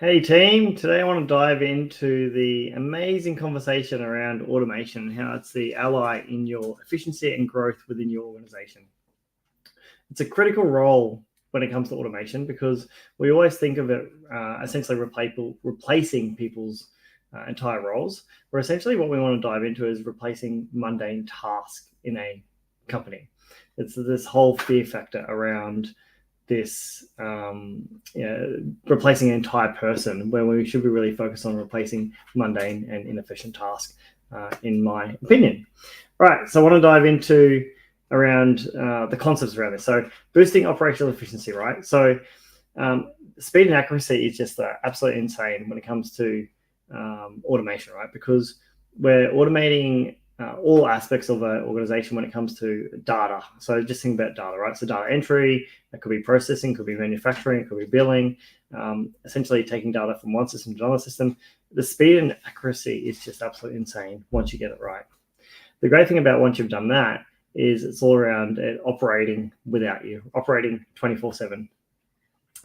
Hey team, today I want to dive into the amazing conversation around automation and how it's the ally in your efficiency and growth within your organization. It's a critical role when it comes to automation because we always think of it essentially replacing people's entire roles, where essentially what we want to dive into is replacing mundane tasks in a company. It's this whole fear factor around this replacing an entire person, where we should be really focused on replacing mundane and inefficient tasks, in my opinion. All right, so I want to dive into around the concepts around this. So boosting operational efficiency, right? So speed and accuracy is just absolutely insane when it comes to automation, right? Because we're automating all aspects of an organization when it comes to data. So just think about data, right? So data entry, that could be processing, could be manufacturing, could be billing, essentially taking data from one system to another system. The speed and accuracy is just absolutely insane once you get it right. The great thing about once you've done that is it's all around it operating without you, operating 24/7.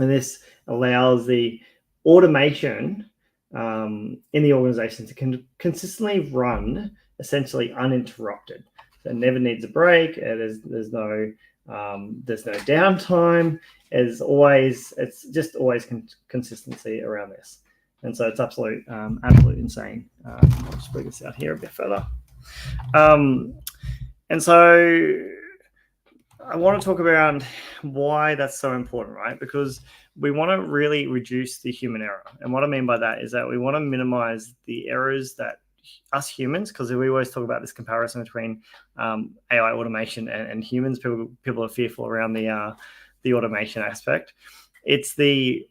And this allows the automation in the organization to consistently run essentially uninterrupted. So it never needs a break. There's no downtime. It's just always consistency around this. And so it's absolutely insane. I'll just bring this out here a bit further. And so I want to talk about why that's so important, right? Because we want to really reduce the human error. And what I mean by that is that we want to minimize the errors that us humans, because we always talk about this comparison between AI automation and humans. People are fearful around the automation aspect. It's the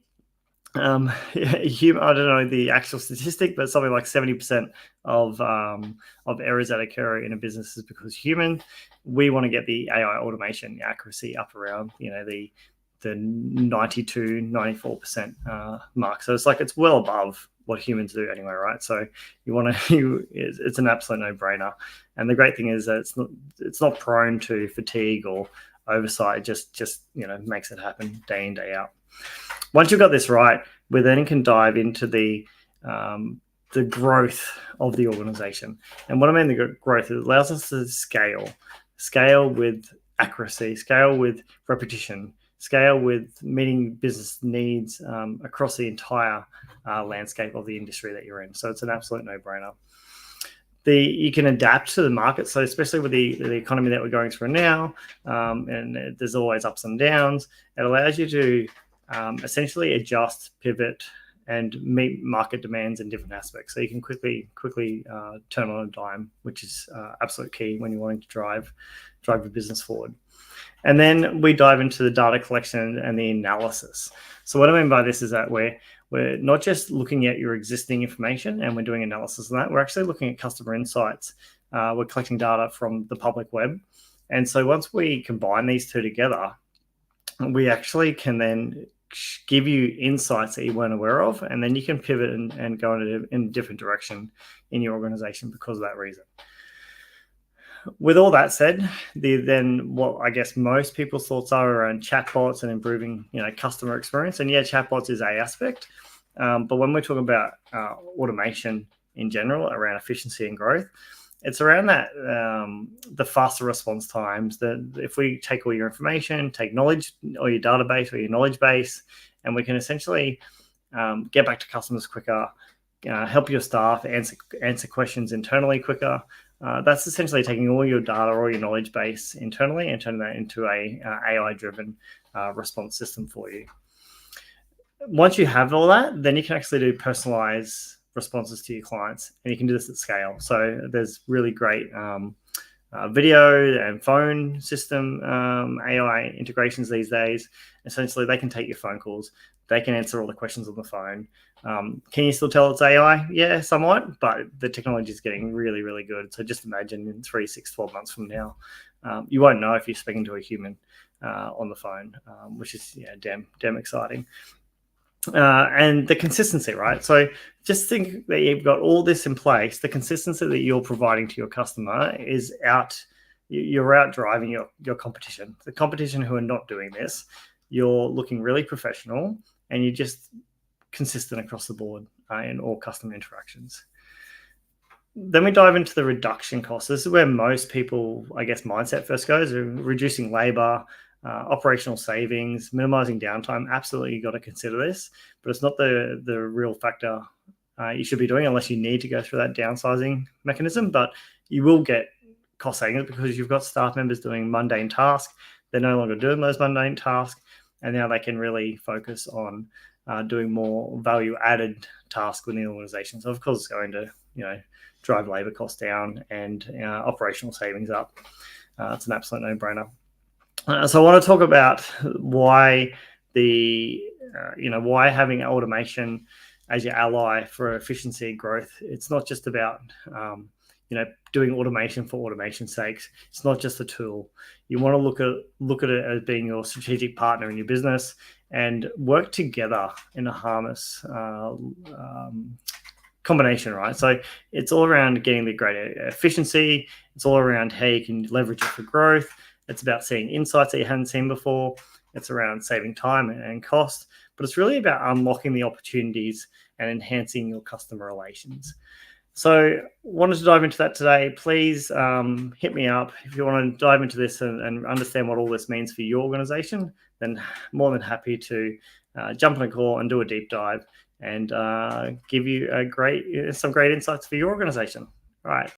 human, I don't know the actual statistic, but something like 70% of errors that occur in a business is because human. We want to get the AI automation, the accuracy up around the 92, 94% mark. So it's well above what humans do anyway, right? So it's an absolute no-brainer. And the great thing is that it's not prone to fatigue or oversight. Just makes it happen day in, day out. Once you've got this right, we then can dive into the growth of the organization. And what I mean the growth, it allows us to scale with accuracy, scale with repetition, scale with meeting business needs across the entire landscape of the industry that you're in. So it's an absolute no-brainer. You can adapt to the market. So especially with the economy that we're going through now, and there's always ups and downs, it allows you to essentially adjust, pivot, and meet market demands in different aspects. So you can quickly turn on a dime, which is absolute key when you're wanting to drive your business forward. And then we dive into the data collection and the analysis. So what I mean by this is that we're not just looking at your existing information and we're doing analysis on that. We're actually looking at customer insights. We're collecting data from the public web. And so once we combine these two together, we actually can then give you insights that you weren't aware of, and then you can pivot and go in a different direction in your organization because of that reason. With all that said, then what I guess most people's thoughts are around chatbots and improving customer experience. And yeah, chatbots is a aspect, but when we're talking about automation in general around efficiency and growth, it's around that the faster response times. That if we take all your information, take knowledge or your database or your knowledge base, and we can essentially get back to customers quicker, help your staff answer questions internally quicker. That's essentially taking all your data or your knowledge base internally and turning that into a AI-driven response system for you. Once you have all that, then you can actually do personalized responses to your clients, and you can do this at scale. So there's really great video and phone system AI integrations these days. Essentially, they can take your phone calls. They can answer all the questions on the phone. Can you still tell it's AI? Yeah, somewhat, but the technology is getting really, really good. So just imagine in 3, 6, 12 months from now, you won't know if you're speaking to a human on the phone, which is damn exciting. And the consistency, right? So just think that you've got all this in place. The consistency that you're providing to your customer is you're out driving your competition. The competition who are not doing this, you're looking really professional and you're just consistent across the board in all customer interactions. Then we dive into the reduction costs. This is where most people, I guess, mindset first goes: reducing labor, operational savings, minimizing downtime. Absolutely, you got to consider this, but it's not the real factor you should be doing unless you need to go through that downsizing mechanism. But you will get cost savings because you've got staff members doing mundane tasks. They're no longer doing those mundane tasks, and now they can really focus on doing more value-added tasks within the organization. So, of course, it's going to drive labor costs down and operational savings up. It's an absolute no-brainer. So I want to talk about why why having automation as your ally for efficiency and growth. It's not just about doing automation for automation's sakes. It's not just a tool. You want to look at it as being your strategic partner in your business and work together in a harmonious combination, right? So it's all around getting the greater efficiency. It's all around how you can leverage it for growth. It's about seeing insights that you hadn't seen before. It's around saving time and cost, but it's really about unlocking the opportunities and enhancing your customer relations. So wanted to dive into that today. Please hit me up if you want to dive into this and understand what all this means for your organization. Then more than happy to jump on a call and do a deep dive and give you some great insights for your organization. All right.